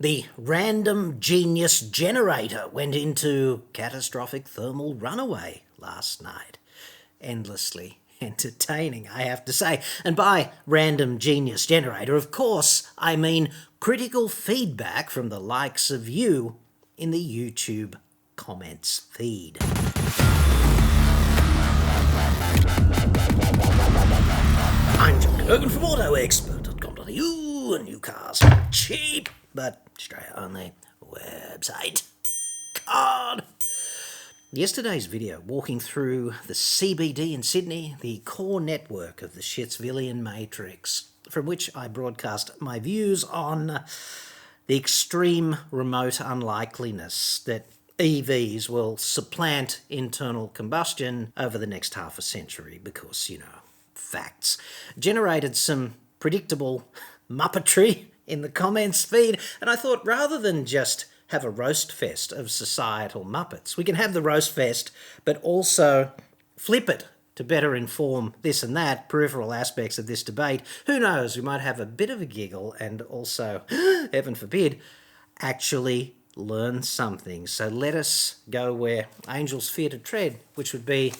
The random genius generator went into catastrophic thermal runaway last night. Endlessly entertaining, I have to say. And by random genius generator, of course, I mean critical feedback from the likes of you in the YouTube comments feed. I'm John Cadogan from AutoExpert.com.au, a new cars cheap, but Australia only website. God. Yesterday's video, walking through the CBD in Sydney, the core network of the Shitsvillian Matrix, from which I broadcast my views on the extreme remote unlikeliness that EVs will supplant internal combustion over the next half a century because, facts. Generated some predictable muppetry in the comments feed, and I thought rather than just have a roast fest of societal muppets, we can have the roast fest, but also flip it to better inform this and that, peripheral aspects of this debate. Who knows, we might have a bit of a giggle and also, heaven forbid, actually learn something. So let us go where angels fear to tread, which would be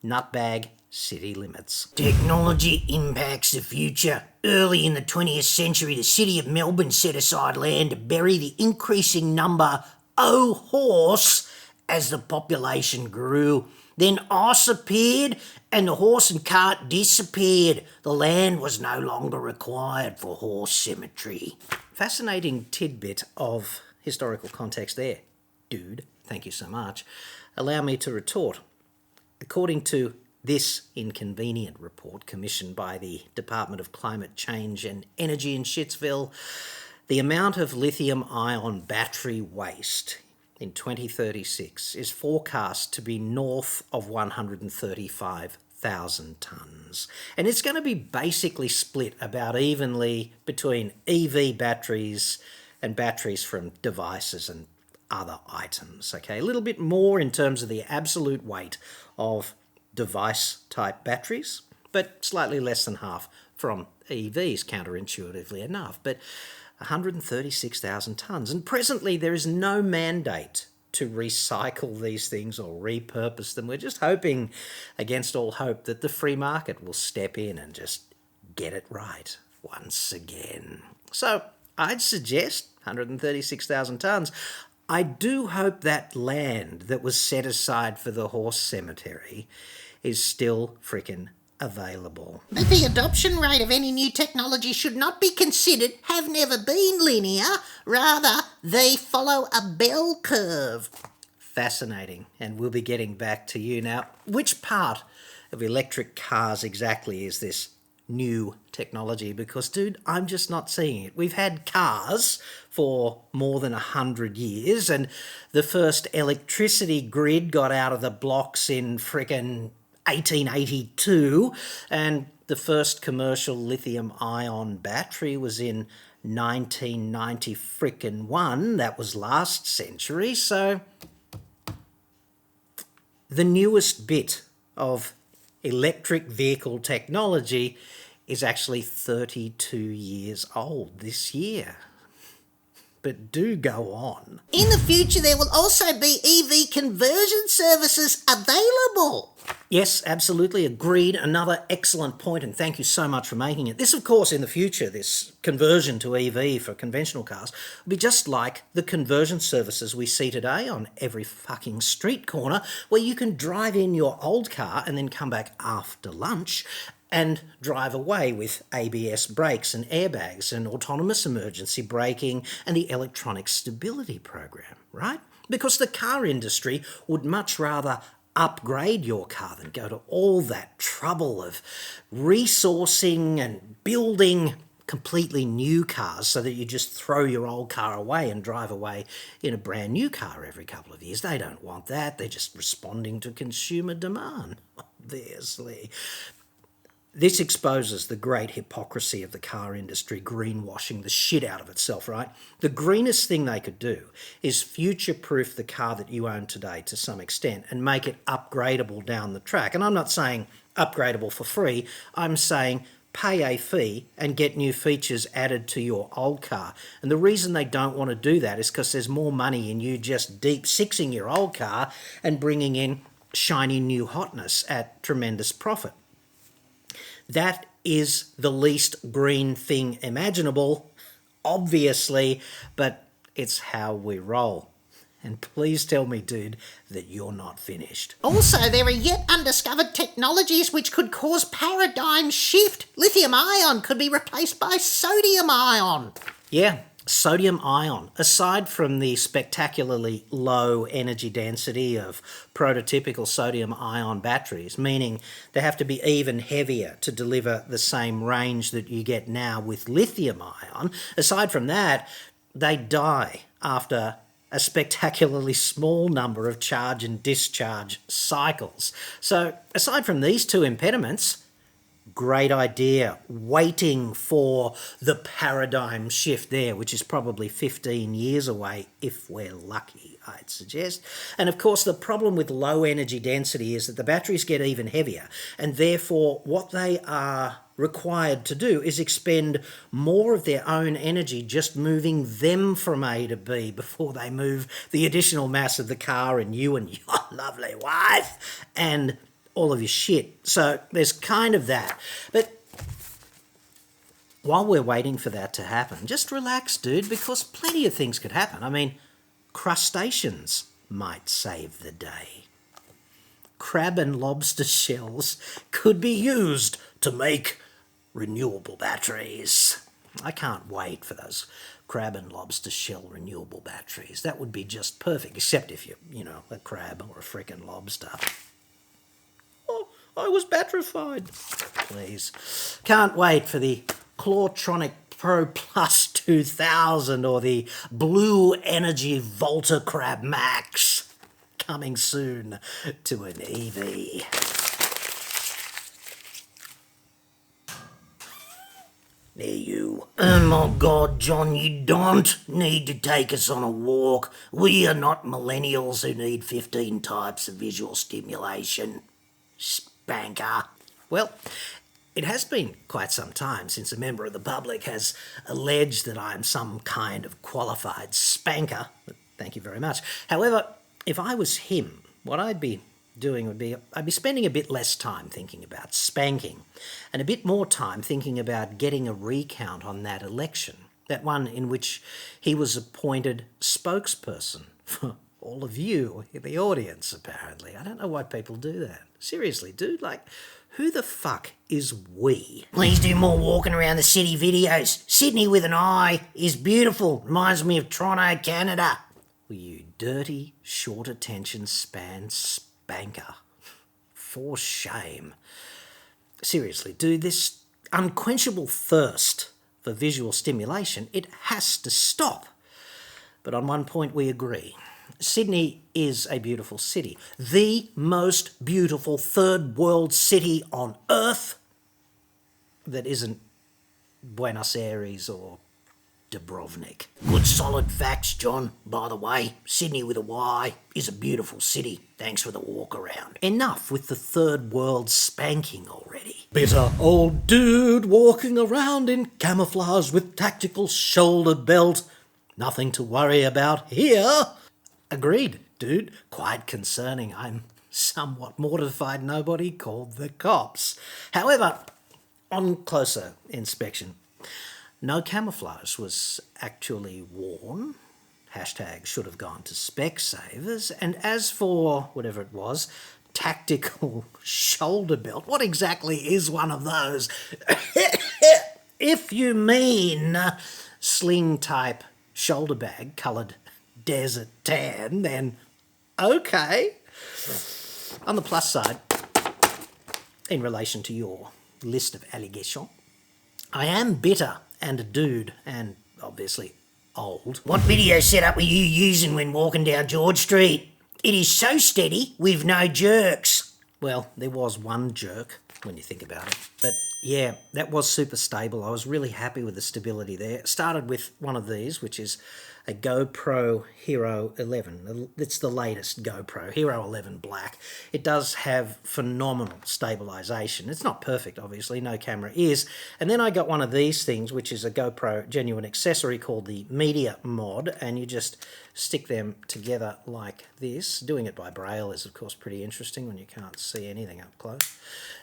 nutbag city limits. Technology impacts the future. Early in the 20th century, the city of Melbourne set aside land to bury the increasing number of horse as the population grew. Then ice appeared and the horse and cart disappeared. The land was no longer required for horse cemetery. Fascinating tidbit of historical context there, dude. Thank you so much. Allow me to retort. According to this inconvenient report commissioned by the Department of Climate Change and Energy in Shitsville, the amount of lithium-ion battery waste in 2036 is forecast to be north of 135,000 tonnes. And it's going to be basically split about evenly between EV batteries and batteries from devices and other items. Okay, a little bit more in terms of the absolute weight of device-type batteries, but slightly less than half from EVs, counterintuitively enough. But 136,000 tonnes. And presently there is no mandate to recycle these things or repurpose them. We're just hoping, against all hope, that the free market will step in and just get it right once again. So I'd suggest 136,000 tonnes. I do hope that land that was set aside for the horse cemetery is still frickin' available. But the adoption rate of any new technology should not be considered have never been linear. Rather, they follow a bell curve. Fascinating, and we'll be getting back to you now. Which part of electric cars exactly is this new technology? Because, dude, I'm just not seeing it. We've had cars for more than 100 years, and the first electricity grid got out of the blocks in frickin' 1882, and the first commercial lithium-ion battery was in 1991. That was last century. So the newest bit of electric vehicle technology is actually 32 years old this year. But do go on. In the future, there will also be EV conversion services available. Yes, absolutely agreed. Another excellent point, and thank you so much for making it. This, of course, in the future, this conversion to EV for conventional cars, will be just like the conversion services we see today on every fucking street corner, where you can drive in your old car and then come back after lunch and drive away with ABS brakes and airbags and autonomous emergency braking and the electronic stability program, right? Because the car industry would much rather upgrade your car than go to all that trouble of resourcing and building completely new cars so that you just throw your old car away and drive away in a brand new car every couple of years. They don't want that. They're just responding to consumer demand, obviously. This exposes the great hypocrisy of the car industry greenwashing the shit out of itself, right? The greenest thing they could do is future-proof the car that you own today to some extent and make it upgradable down the track. And I'm not saying upgradable for free. I'm saying pay a fee and get new features added to your old car. And the reason they don't want to do that is because there's more money in you just deep sixing your old car and bringing in shiny new hotness at tremendous profit. That is the least green thing imaginable, obviously, but it's how we roll. And please tell me, dude, that you're not finished. Also, there are yet undiscovered technologies which could cause paradigm shift. Lithium ion could be replaced by sodium ion. Yeah, sodium ion. Aside from the spectacularly low energy density of prototypical sodium ion batteries, meaning they have to be even heavier to deliver the same range that you get now with lithium ion, aside from that, they die after a spectacularly small number of charge and discharge cycles. So aside from these two impediments, great idea. Waiting for the paradigm shift there, which is probably 15 years away if we're lucky, I'd suggest. And of course, the problem with low energy density is that the batteries get even heavier, and therefore what they are required to do is expend more of their own energy just moving them from A to B before they move the additional mass of the car and you and your lovely wife and all of your shit. So there's kind of that. But while we're waiting for that to happen, just relax, dude, because plenty of things could happen. I mean, crustaceans might save the day. Crab and lobster shells could be used to make renewable batteries. I can't wait for those crab and lobster shell renewable batteries. That would be just perfect, except if you're, a crab or a frickin' lobster. Oh, I was petrified. Please. Can't wait for the Clawtronic Pro Plus 2000 or the Blue Energy Volta Crab Max coming soon to an EV. There you. Oh my God, John, you don't need to take us on a walk. We are not millennials who need 15 types of visual stimulation. Spanker. Well, it has been quite some time since a member of the public has alleged that I'm some kind of qualified spanker. Thank you very much. However, if I was him, what I'd be doing would be I'd be spending a bit less time thinking about spanking and a bit more time thinking about getting a recount on that election, that one in which he was appointed spokesperson for all of you in the audience, apparently. I don't know why people do that. Seriously, dude, who the fuck is we? Please do more walking around the city videos. Sydney with an I is beautiful. Reminds me of Toronto, Canada. Well, you dirty, short attention span spanker. For shame. Seriously, dude, this unquenchable thirst for visual stimulation, it has to stop. But on one point we agree. Sydney is a beautiful city. The most beautiful third world city on earth that isn't Buenos Aires or Dubrovnik. Good solid facts, John. By the way, Sydney with a Y is a beautiful city. Thanks for the walk around. Enough with the third world spanking already. Bitter old dude walking around in camouflage with tactical shoulder belt. Nothing to worry about here. Agreed, dude. Quite concerning. I'm somewhat mortified nobody called the cops. However, on closer inspection, no camouflage was actually worn. Hashtag should have gone to Specsavers. And as for whatever it was, tactical shoulder belt, what exactly is one of those? If you mean sling type shoulder bag coloured desert tan, then okay. On the plus side, in relation to your list of allegations, I am bitter and a dude and obviously old. What video setup were you using when walking down George Street? It is so steady with no jerks. Well, there was one jerk when you think about it, but Yeah, that was super stable. I was really happy with the stability there. Started with one of these, which is a GoPro Hero 11. It's the latest GoPro, Hero 11 Black. It does have phenomenal stabilization. It's not perfect, obviously, no camera is. And then I got one of these things, which is a GoPro genuine accessory called the Media Mod, and you just stick them together like this. Doing it by braille is, of course, pretty interesting when you can't see anything up close.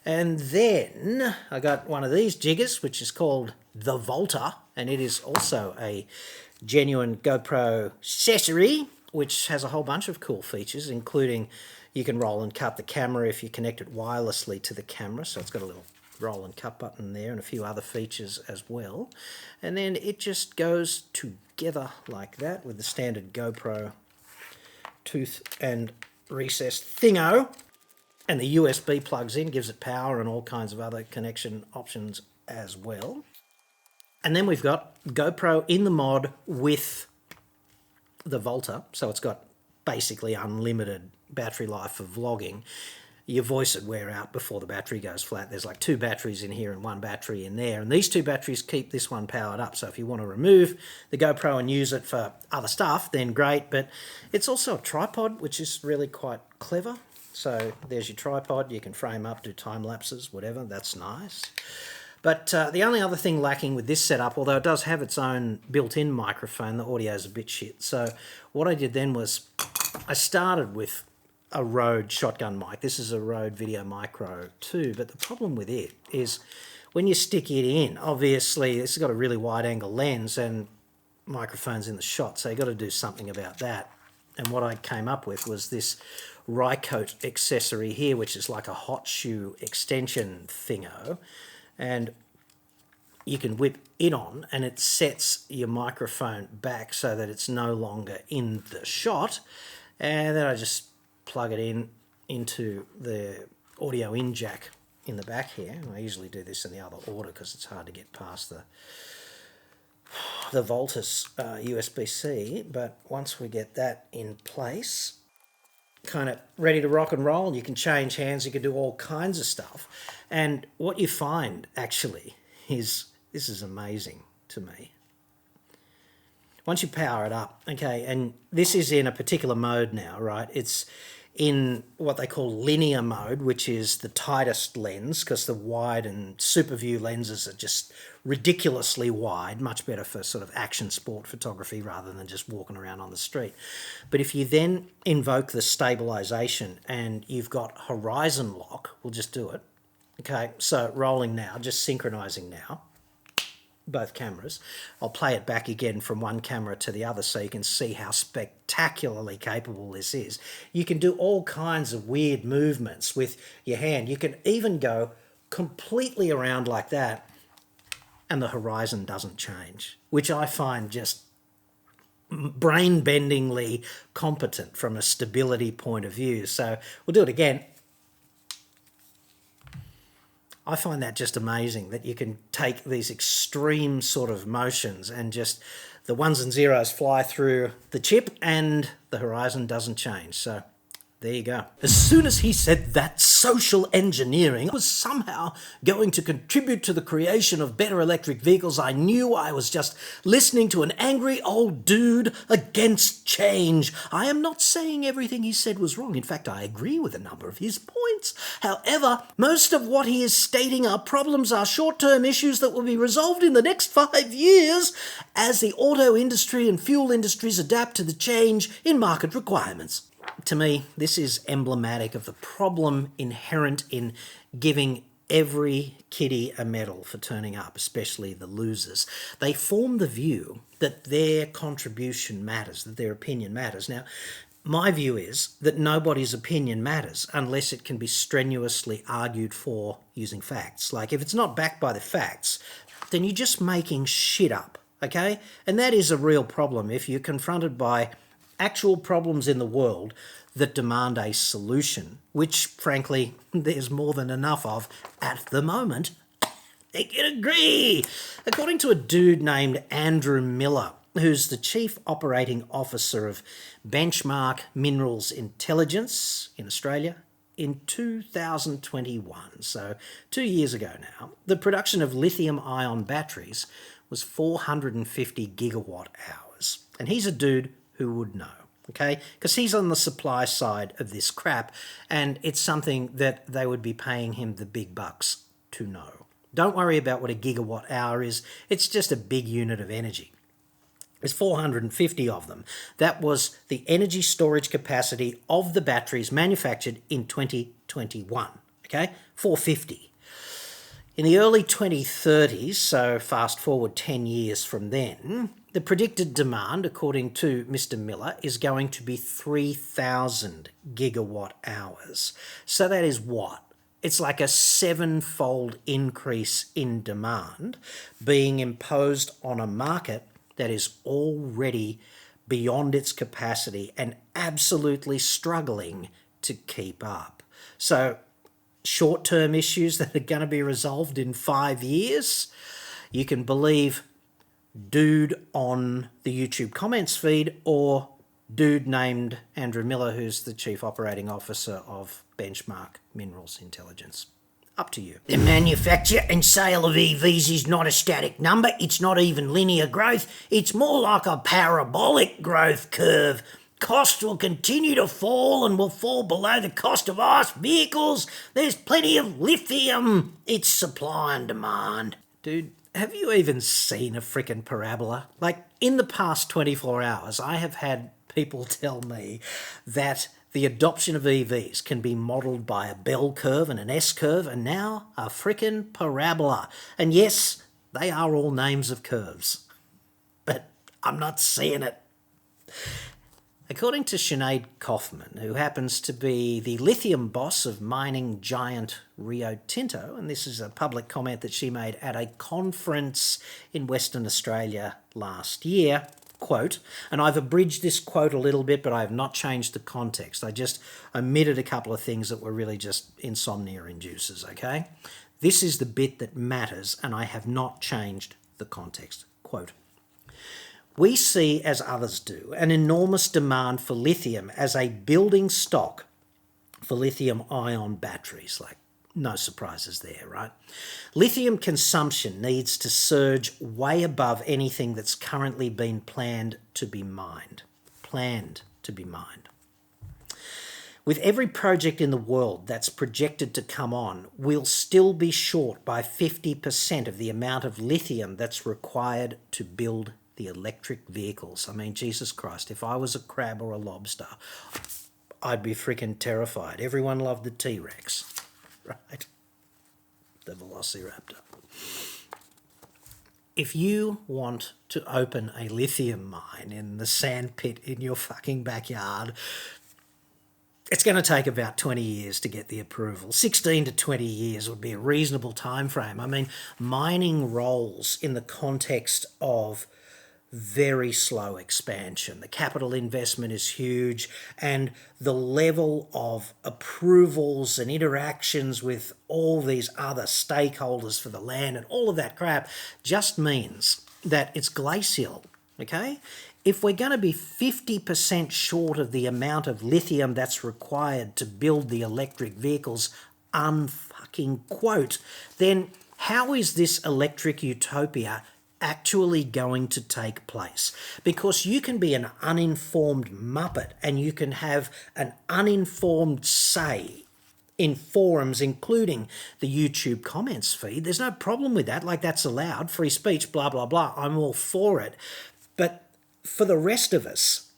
And then I got one of these jiggers, which is called the Volta, and it is also a genuine GoPro accessory, which has a whole bunch of cool features, including you can roll and cut the camera if you connect it wirelessly to the camera. So it's got a little roll and cut button there and a few other features as well. And then it just goes together like that with the standard GoPro tooth and recessed thingo. And the USB plugs in, gives it power and all kinds of other connection options as well. And then we've got GoPro in the mod with the Volta, so it's got basically unlimited battery life for vlogging. Your voice would wear out before the battery goes flat. There's like 2 batteries in here and 1 battery in there, and these 2 batteries keep this one powered up. So if you want to remove the GoPro and use it for other stuff, then great. But it's also a tripod, which is really quite clever. So there's your tripod. You can frame up, do time lapses, whatever. That's nice. But the only other thing lacking with this setup, although it does have its own built-in microphone, the audio's a bit shit. So what I did then was I started with a Rode shotgun mic. This is a Rode Video Micro 2, but the problem with it is when you stick it in, obviously this has got a really wide-angle lens and microphone's in the shot, so you've got to do something about that. And what I came up with was this Rycote accessory here, which is like a hot shoe extension thingo. And you can whip it on and it sets your microphone back so that it's no longer in the shot. And then I just plug it into the audio in jack in the back here. And I usually do this in the other order because it's hard to get past the Volta's USB-C. But once we get that in place, kind of ready to rock and roll, you can change hands, you can do all kinds of stuff. And what you find actually is, this is amazing to me. Once you power it up, okay, and this is in a particular mode now, right? It's in what they call linear mode, which is the tightest lens, because the wide and super view lenses are just ridiculously wide, much better for sort of action sport photography rather than just walking around on the street. But if you then invoke the stabilization and you've got horizon lock, we'll just do it. Okay, so rolling now, just synchronizing now, both cameras. I'll play it back again from one camera to the other so you can see how spectacularly capable this is. You can do all kinds of weird movements with your hand. You can even go completely around like that and the horizon doesn't change, which I find just brain-bendingly competent from a stability point of view. So we'll do it again. I find that just amazing that you can take these extreme sort of motions and just the ones and zeros fly through the chip and the horizon doesn't change. So there you go. As soon as he said that social engineering was somehow going to contribute to the creation of better electric vehicles, I knew I was just listening to an angry old dude against change. I am not saying everything he said was wrong. In fact, I agree with a number of his points. However, most of what he is stating are problems, are short-term issues that will be resolved in the next 5 years as the auto industry and fuel industries adapt to the change in market requirements. To me, this is emblematic of the problem inherent in giving every kiddie a medal for turning up, especially the losers. They form the view that their contribution matters, that their opinion matters. Now, my view is that nobody's opinion matters unless it can be strenuously argued for using facts. Like, if it's not backed by the facts, then you're just making shit up, okay? And that is a real problem if you're confronted by actual problems in the world that demand a solution, which, frankly, there's more than enough of at the moment. I can agree. According to a dude named Andrew Miller, who's the Chief Operating Officer of Benchmark Minerals Intelligence in Australia, in 2021, so 2 years ago now, the production of lithium-ion batteries was 450 gigawatt hours. And he's a dude who would know, okay? Because he's on the supply side of this crap, and it's something that they would be paying him the big bucks to know. Don't worry about what a gigawatt hour is. It's just a big unit of energy. There's 450 of them. That was the energy storage capacity of the batteries manufactured in 2021, okay? 450. In the early 2030s, so fast forward 10 years from then, the predicted demand, according to Mr. Miller, is going to be 3,000 gigawatt hours. So that is what? It's like a 7-fold increase in demand being imposed on a market that is already beyond its capacity and absolutely struggling to keep up. So short-term issues that are going to be resolved in 5 years, you can believe dude on the YouTube comments feed or dude named Andrew Miller, who's the Chief Operating Officer of Benchmark Minerals Intelligence. Up to you. The manufacture and sale of EVs is not a static number. It's not even linear growth. It's more like a parabolic growth curve. Costs will continue to fall and will fall below the cost of ICE vehicles. There's plenty of lithium. It's supply and demand. Dude, have you even seen a frickin' parabola? Like, in the past 24 hours, I have had people tell me that the adoption of EVs can be modelled by a bell curve and an S curve, and now a frickin' parabola. And yes, they are all names of curves. But I'm not seeing it. According to Sinead Kaufman, who happens to be the lithium boss of mining giant Rio Tinto, and this is a public comment that she made at a conference in Western Australia last year, quote, and I've abridged this quote a little bit, but I have not changed the context. I just omitted a couple of things that were really just insomnia inducers, okay? This is the bit that matters, and I have not changed the context. Quote, we see, as others do, an enormous demand for lithium as a building stock for lithium-ion batteries. Like, no surprises there, right? Lithium consumption needs to surge way above anything that's currently been planned to be mined. With every project in the world that's projected to come on, we'll still be short by 50% of the amount of lithium that's required to build the electric vehicles. I mean, Jesus Christ, if I was a crab or a lobster, I'd be freaking terrified. Everyone loved the T-Rex, right? The Velociraptor. If you want to open a lithium mine in the sand pit in your fucking backyard, it's going to take about 20 years to get the approval. 16 to 20 years would be a reasonable time frame. I mean, mining rolls in the context of very slow expansion. The capital investment is huge, and the level of approvals and interactions with all these other stakeholders for the land and all of that crap just means that it's glacial, okay? If we're going to be 50% short of the amount of lithium that's required to build the electric vehicles, unfucking quote, then how is this electric utopia actually going to take place? Because you can be an uninformed muppet and you can have an uninformed say in forums, including the YouTube comments feed. There's no problem with that. Like, that's allowed. Free speech, blah, blah, blah. I'm all for it. But for the rest of us,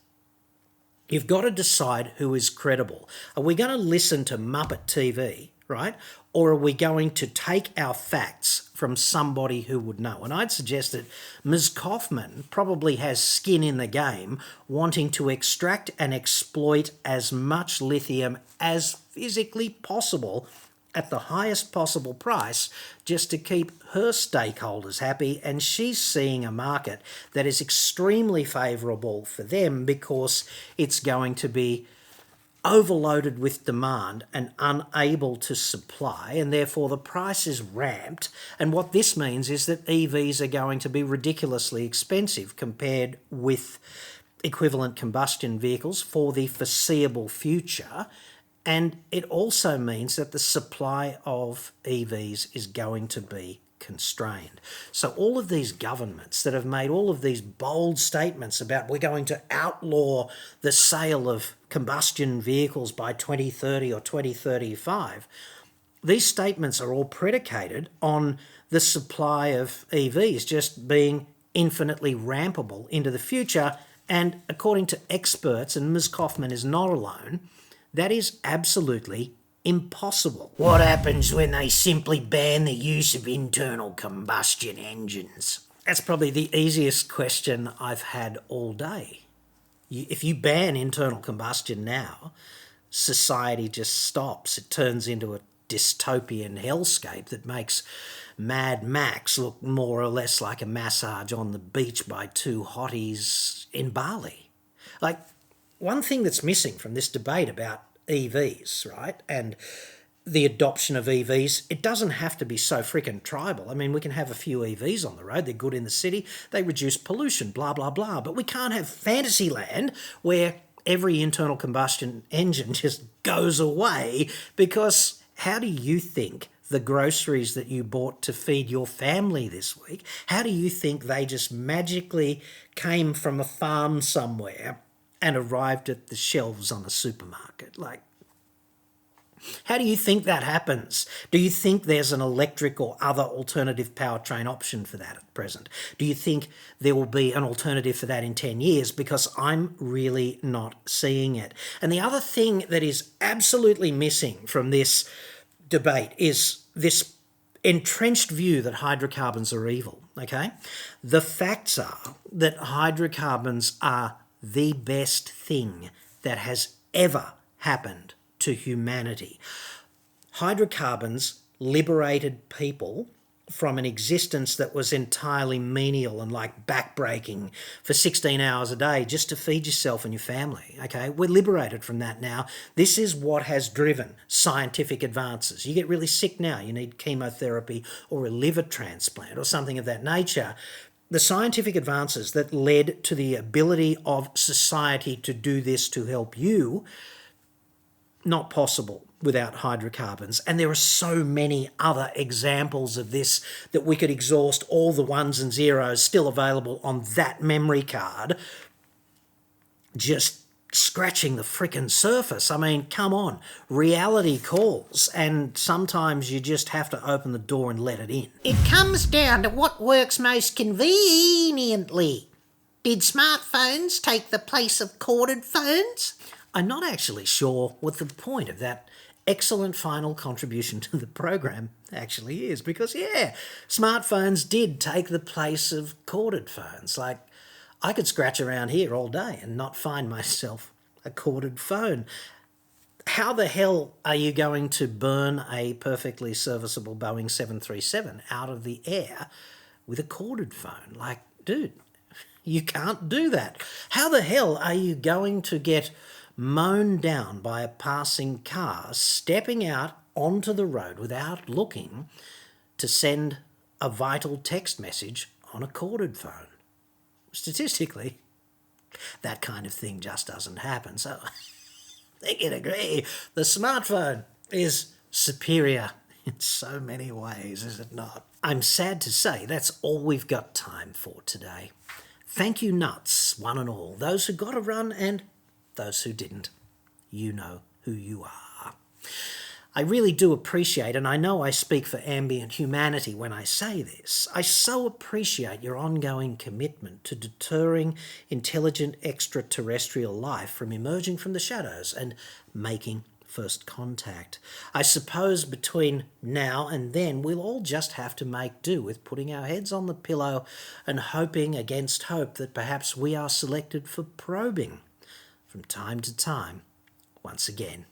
you've got to decide who is credible. Are we going to listen to Muppet TV, right? Or are we going to take our facts from somebody who would know? And I'd suggest that Ms. Kaufman probably has skin in the game, wanting to extract and exploit as much lithium as physically possible at the highest possible price just to keep her stakeholders happy. And she's seeing a market that is extremely favourable for them because it's going to be overloaded with demand and unable to supply, and therefore the price is ramped. And what this means is that EVs are going to be ridiculously expensive compared with equivalent combustion vehicles for the foreseeable future. And it also means that the supply of EVs is going to be constrained. So all of these governments that have made all of these bold statements about we're going to outlaw the sale of combustion vehicles by 2030 or 2035, these statements are all predicated on the supply of EVs just being infinitely rampable into the future. And according to experts, and Ms. Kaufman is not alone, that is absolutely impossible. What happens when they simply ban the use of internal combustion engines? That's probably the easiest question I've had all day. If you ban internal combustion now, society just stops. It turns into a dystopian hellscape that makes Mad Max look more or less like a massage on the beach by two hotties in Bali. Like, one thing that's missing from this debate about EVs, right, and the adoption of EVs, it doesn't have to be so freaking tribal. I mean, we can have a few EVs on the road. They're good in the city. They reduce pollution, blah, blah, blah. But we can't have Fantasyland where every internal combustion engine just goes away, because how do you think the groceries that you bought to feed your family this week, how do you think they just magically came from a farm somewhere and arrived at the shelves on a supermarket? Like, how do you think that happens? Do you think there's an electric or other alternative powertrain option for that at present? Do you think there will be an alternative for that in 10 years? Because I'm really not seeing it. And the other thing that is absolutely missing from this debate is this entrenched view that hydrocarbons are evil, okay? The facts are that hydrocarbons are the best thing that has ever happened to humanity. Hydrocarbons liberated people from an existence that was entirely menial and like backbreaking for 16 hours a day just to feed yourself and your family, okay? We're liberated from that now. This is what has driven scientific advances. You get really sick now, you need chemotherapy or a liver transplant or something of that nature. The scientific advances that led to the ability of society to do this to help you, not possible without hydrocarbons. And there are so many other examples of this that we could exhaust all the ones and zeros still available on that memory card, just scratching the frickin' surface. I mean, come on, reality calls, and sometimes you just have to open the door and let it in. It comes down to what works most conveniently. Did smartphones take the place of corded phones? I'm not actually sure what the point of that excellent final contribution to the program actually is, because, yeah, smartphones did take the place of corded phones. Like, I could scratch around here all day and not find myself a corded phone. How the hell are you going to burn a perfectly serviceable Boeing 737 out of the air with a corded phone? Like, dude, you can't do that. How the hell are you going to get mown down by a passing car stepping out onto the road without looking to send a vital text message on a corded phone? Statistically, that kind of thing just doesn't happen. So I think you'd agree the smartphone is superior in so many ways, is it not? I'm sad to say that's all we've got time for today. Thank you nuts, one and all, those who got a run and those who didn't. You know who you are. I really do appreciate, and I know I speak for ambient humanity when I say this, I so appreciate your ongoing commitment to deterring intelligent extraterrestrial life from emerging from the shadows and making first contact. I suppose between now and then we'll all just have to make do with putting our heads on the pillow and hoping against hope that perhaps we are selected for probing from time to time once again.